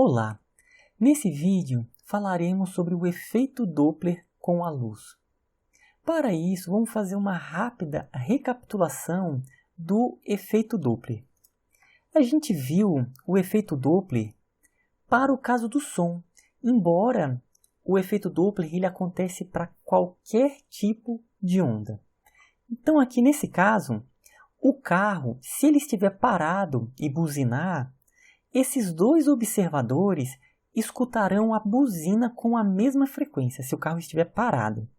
Olá! Nesse vídeo falaremos sobre o efeito Doppler com a luz. Para isso, vamos fazer uma rápida recapitulação do efeito Doppler. A gente viu o efeito Doppler para o caso do som, embora o efeito Doppler ele acontece para qualquer tipo de onda. Então aqui nesse caso, o carro, se ele estiver parado e buzinar, esses dois observadores escutarão a buzina com a mesma frequência, se o carro estiver parado.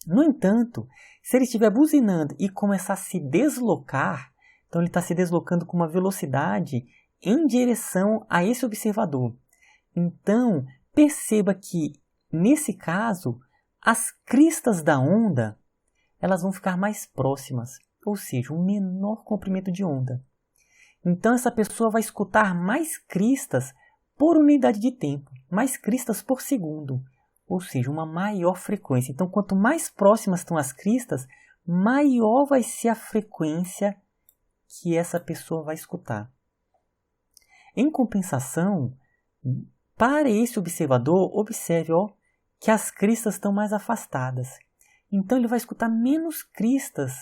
No entanto, se ele estiver buzinando e começar a se deslocar, então ele está se deslocando com uma velocidade em direção a esse observador. Então, perceba que, nesse caso, as cristas da onda elas vão ficar mais próximas, ou seja, um menor comprimento de onda. Então, essa pessoa vai escutar mais cristas por unidade de tempo, mais cristas por segundo, ou seja, uma maior frequência. Então, quanto mais próximas estão as cristas, maior vai ser a frequência que essa pessoa vai escutar. Em compensação, para esse observador, observe que as cristas estão mais afastadas. Então, ele vai escutar menos cristas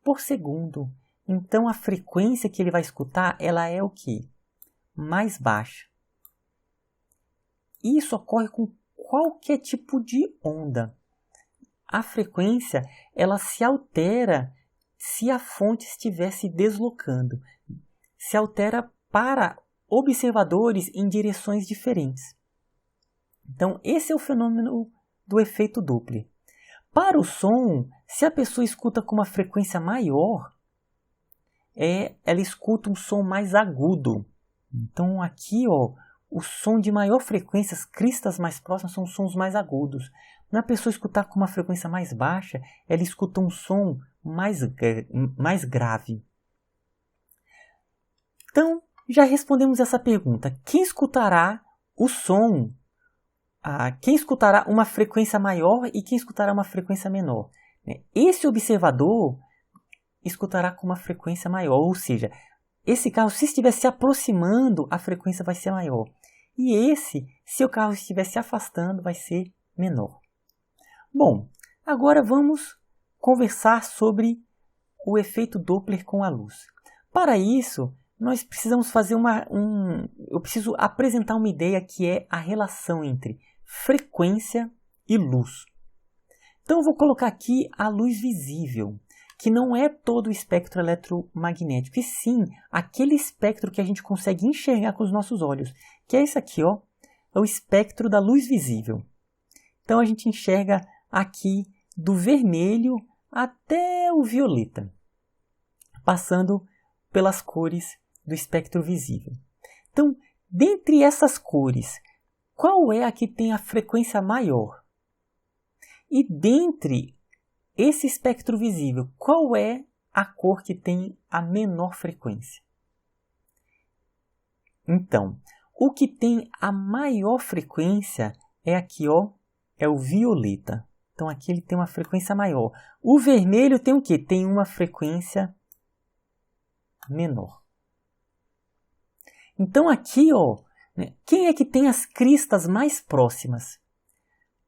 por segundo. Então, a frequência que ele vai escutar, ela é o quê? Mais baixa. Isso ocorre com qualquer tipo de onda. A frequência, ela se altera se a fonte estiver se deslocando. Se altera para observadores em direções diferentes. Então, esse é o fenômeno do efeito Doppler. Para o som, se a pessoa escuta com uma frequência maior, ela escuta um som mais agudo. Então aqui, o som de maior frequência, as cristas mais próximas são sons mais agudos. Na pessoa escutar com uma frequência mais baixa, ela escuta um som mais grave. Então, já respondemos essa pergunta. Quem escutará o som? Quem escutará uma frequência maior e quem escutará uma frequência menor? Esse observador escutará com uma frequência maior, ou seja, esse carro, se estiver se aproximando, a frequência vai ser maior. E esse, se o carro estiver se afastando, vai ser menor. Bom, agora vamos conversar sobre o efeito Doppler com a luz. Para isso, nós precisamos fazer eu preciso apresentar uma ideia que é a relação entre frequência e luz. Então eu vou colocar aqui a luz visível, que não é todo o espectro eletromagnético, e sim aquele espectro que a gente consegue enxergar com os nossos olhos, que é esse aqui, é o espectro da luz visível. Então a gente enxerga aqui do vermelho até o violeta, passando pelas cores do espectro visível. Então, dentre essas cores, qual é a que tem a frequência maior? E dentre esse espectro visível, qual é a cor que tem a menor frequência? Então, o que tem a maior frequência é aqui, é o violeta. Então, aqui ele tem uma frequência maior. O vermelho tem o quê? Tem uma frequência menor. Então, aqui, quem é que tem as cristas mais próximas?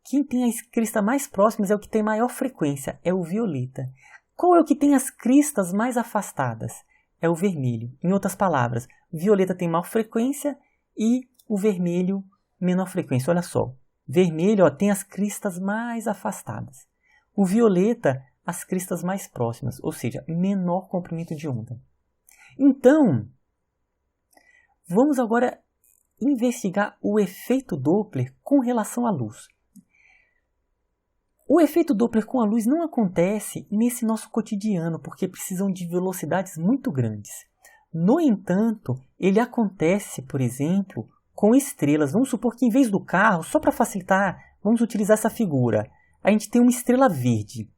Quem tem as cristas mais próximas é o que tem maior frequência, é o violeta. Qual é o que tem as cristas mais afastadas? É o vermelho. Em outras palavras, o violeta tem maior frequência e o vermelho menor frequência. Olha só, vermelho tem as cristas mais afastadas. O violeta, as cristas mais próximas, ou seja, menor comprimento de onda. Então, vamos agora investigar o efeito Doppler com relação à luz. O efeito Doppler com a luz não acontece nesse nosso cotidiano, porque precisam de velocidades muito grandes. No entanto, ele acontece, por exemplo, com estrelas. Vamos supor que em vez do carro, só para facilitar, vamos utilizar essa figura. A gente tem uma estrela verde.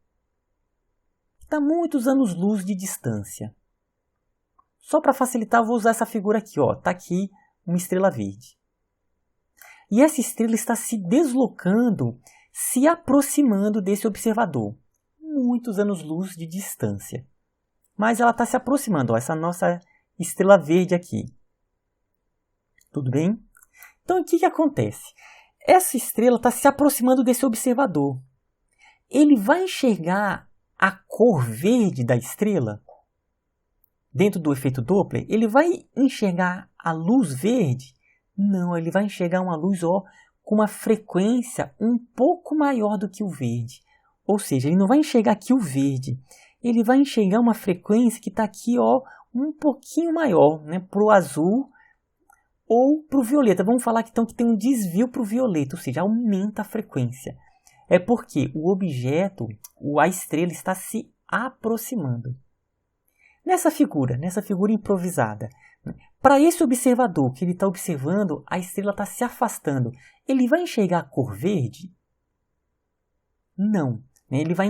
Está a muitos anos-luz de distância. Só para facilitar, eu vou usar essa figura aqui. Está aqui uma estrela verde. E essa estrela está se deslocando, se aproximando desse observador. Muitos anos-luz de distância. Mas ela está se aproximando, essa nossa estrela verde aqui. Tudo bem? Então, o que acontece? Essa estrela está se aproximando desse observador. Ele vai enxergar a cor verde da estrela? Dentro do efeito Doppler, ele vai enxergar a luz verde? Não, ele vai enxergar uma luz com uma frequência um pouco maior do que o verde. Ou seja, ele não vai enxergar aqui o verde. Ele vai enxergar uma frequência que está aqui um pouquinho maior, né, para o azul ou para o violeta. Vamos falar então que tem um desvio para o violeta, ou seja, aumenta a frequência. É porque o objeto, a estrela, está se aproximando. Nessa figura improvisada, para esse observador que ele está observando, a estrela está se afastando. Ele vai enxergar a cor verde? Não. Ele vai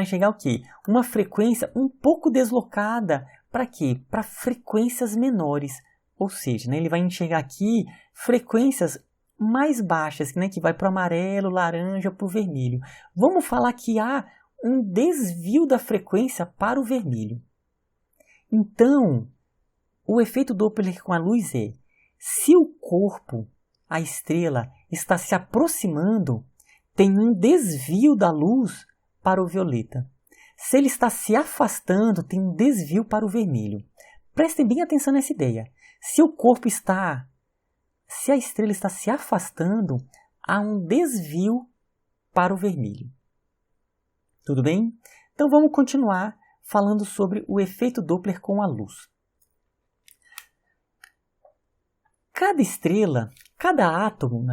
enxergar o quê? Uma frequência um pouco deslocada. Para quê? Para frequências menores. Ou seja, ele vai enxergar aqui frequências mais baixas, que vai para o amarelo, laranja, para o vermelho. Vamos falar que há um desvio da frequência para o vermelho. Então, o efeito Doppler com a luz é, se o corpo, a estrela, está se aproximando, tem um desvio da luz para o violeta. Se ele está se afastando, tem um desvio para o vermelho. Prestem bem atenção nessa ideia. Se a estrela está se afastando, há um desvio para o vermelho. Tudo bem? Então vamos continuar falando sobre o efeito Doppler com a luz. Cada estrela, cada átomo,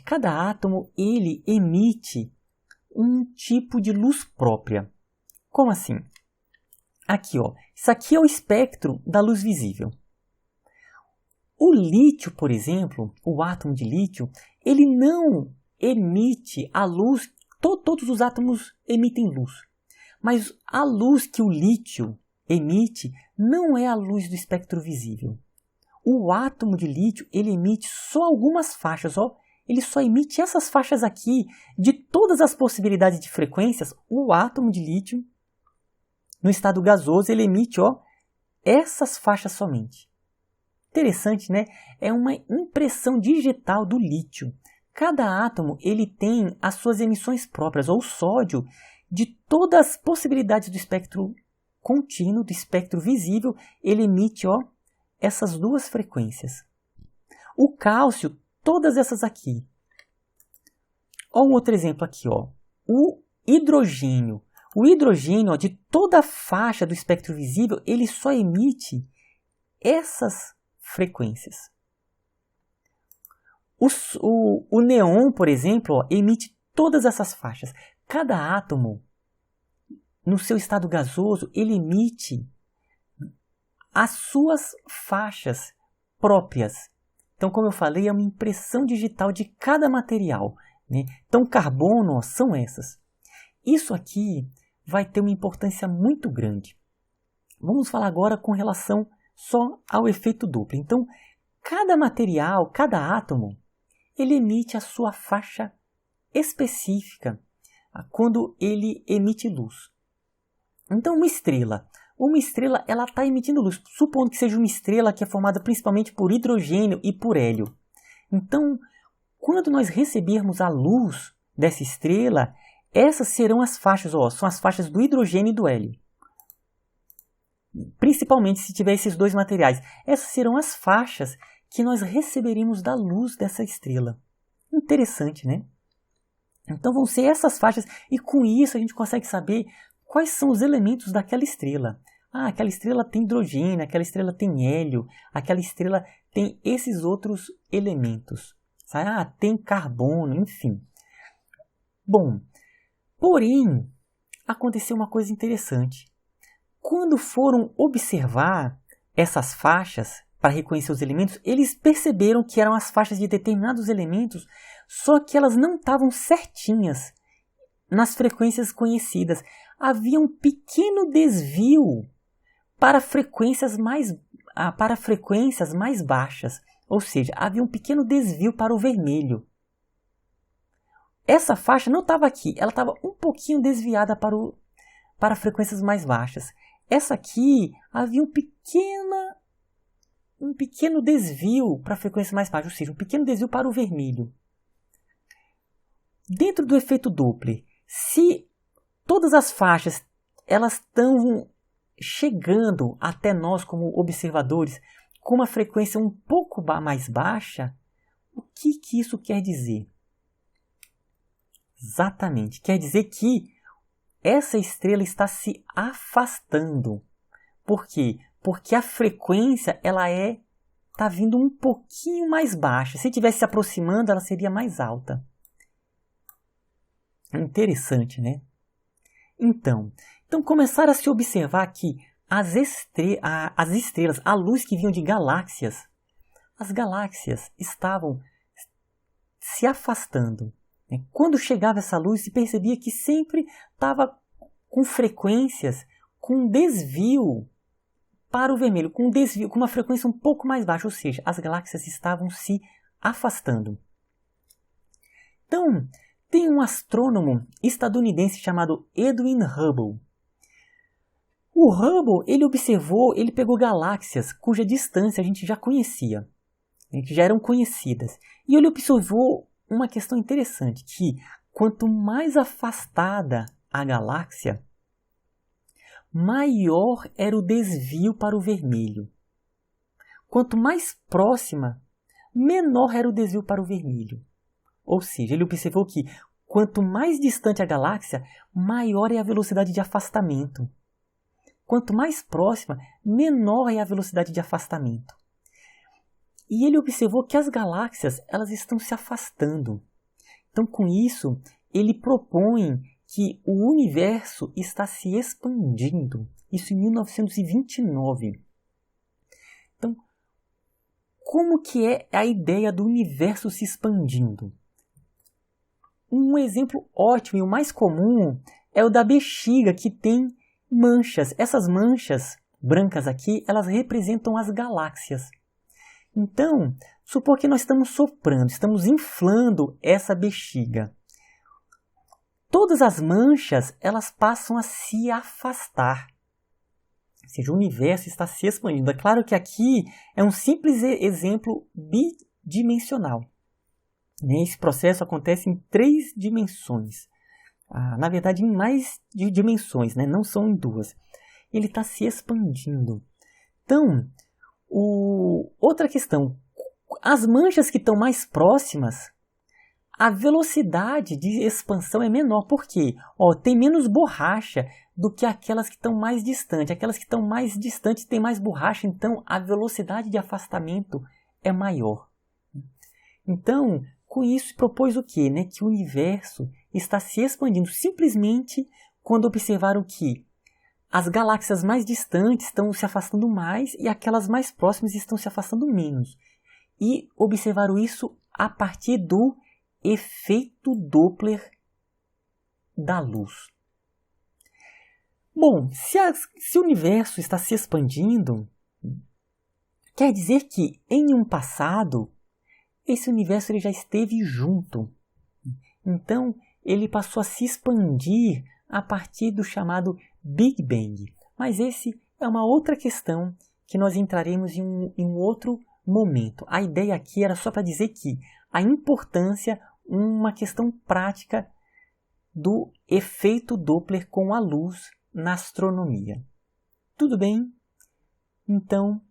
cada átomo ele emite um tipo de luz própria. Como assim? Aqui, isso aqui é o espectro da luz visível. O lítio, por exemplo, o átomo de lítio, ele não emite a luz, todos os átomos emitem luz. Mas a luz que o lítio emite não é a luz do espectro visível. O átomo de lítio, ele emite só algumas faixas, ele só emite essas faixas aqui. De todas as possibilidades de frequências, o átomo de lítio, no estado gasoso, ele emite essas faixas somente. Interessante, né? É uma impressão digital do lítio. Cada átomo ele tem as suas emissões próprias. O sódio, de todas as possibilidades do espectro contínuo, do espectro visível, ele emite essas duas frequências. O cálcio, todas essas aqui. Um outro exemplo aqui. O hidrogênio. O hidrogênio, de toda a faixa do espectro visível, ele só emite essas frequências. O neon, por exemplo, emite todas essas faixas. Cada átomo, no seu estado gasoso, ele emite as suas faixas próprias. Então, como eu falei, é uma impressão digital de cada material, né? Então, carbono são essas. Isso aqui vai ter uma importância muito grande. Vamos falar agora com relação só ao efeito Doppler. Então, cada material, cada átomo, ele emite a sua faixa específica quando ele emite luz. Então, uma estrela ela está emitindo luz, supondo que seja uma estrela que é formada principalmente por hidrogênio e por hélio. Então, quando nós recebermos a luz dessa estrela, essas serão as faixas, são as faixas do hidrogênio e do hélio. Principalmente se tiver esses dois materiais. Essas serão as faixas que nós receberemos da luz dessa estrela. Interessante, né? Então vão ser essas faixas e com isso a gente consegue saber quais são os elementos daquela estrela. Aquela estrela tem hidrogênio, aquela estrela tem hélio, aquela estrela tem esses outros elementos. Tem carbono, enfim. Bom, porém, aconteceu uma coisa interessante. Quando foram observar essas faixas para reconhecer os elementos, eles perceberam que eram as faixas de determinados elementos, só que elas não estavam certinhas nas frequências conhecidas. Havia um pequeno desvio para frequências mais baixas, ou seja, havia um pequeno desvio para o vermelho. Essa faixa não estava aqui, ela estava um pouquinho desviada para frequências mais baixas. Essa aqui havia um pequeno desvio para a frequência mais baixa, ou seja, um pequeno desvio para o vermelho. Dentro do efeito Doppler, se todas as faixas elas estão chegando até nós como observadores com uma frequência um pouco mais baixa, o que isso quer dizer? Exatamente, quer dizer que essa estrela está se afastando. Por quê? Porque a frequência está vindo um pouquinho mais baixa. Se estivesse se aproximando, ela seria mais alta. Interessante, né? Então começaram a se observar que as estrelas, a luz que vinha de galáxias, as galáxias estavam se afastando. Quando chegava essa luz, se percebia que sempre estava com frequências, com desvio para o vermelho, com uma frequência um pouco mais baixa, ou seja, as galáxias estavam se afastando. Então, tem um astrônomo estadunidense chamado Edwin Hubble. O Hubble, ele pegou galáxias cuja distância a gente já conhecia, que já eram conhecidas. E ele observou uma questão interessante, que quanto mais afastada a galáxia, maior era o desvio para o vermelho. Quanto mais próxima, menor era o desvio para o vermelho. Ou seja, ele observou que quanto mais distante a galáxia, maior é a velocidade de afastamento. Quanto mais próxima, menor é a velocidade de afastamento. E ele observou que as galáxias elas estão se afastando. Então, com isso, ele propõe que o universo está se expandindo. Isso em 1929. Então, como que é a ideia do universo se expandindo? Um exemplo ótimo e o mais comum é o da bexiga, que tem manchas. Essas manchas brancas aqui, elas representam as galáxias. Então, supor que nós estamos soprando, estamos inflando essa bexiga. Todas as manchas, elas passam a se afastar. Ou seja, o universo está se expandindo. É claro que aqui é um simples exemplo bidimensional. Esse processo acontece em 3 dimensões. Na verdade, em mais de dimensões, né? Não são em 2. Ele está se expandindo. Então, outra questão. As manchas que estão mais próximas, a velocidade de expansão é menor. Por quê? Tem menos borracha do que aquelas que estão mais distantes. Aquelas que estão mais distantes têm mais borracha, então a velocidade de afastamento é maior. Então, com isso, propôs o quê? Que o universo está se expandindo simplesmente quando observaram que as galáxias mais distantes estão se afastando mais e aquelas mais próximas estão se afastando menos. E observaram isso a partir do efeito Doppler da luz. Bom, se o universo está se expandindo, quer dizer que em um passado, esse universo ele já esteve junto. Então, ele passou a se expandir a partir do chamado Big Bang. Mas esse é uma outra questão que nós entraremos em um outro momento. A ideia aqui era só para dizer que a importância, uma questão prática do efeito Doppler com a luz na astronomia. Tudo bem? Então,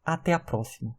até a próxima.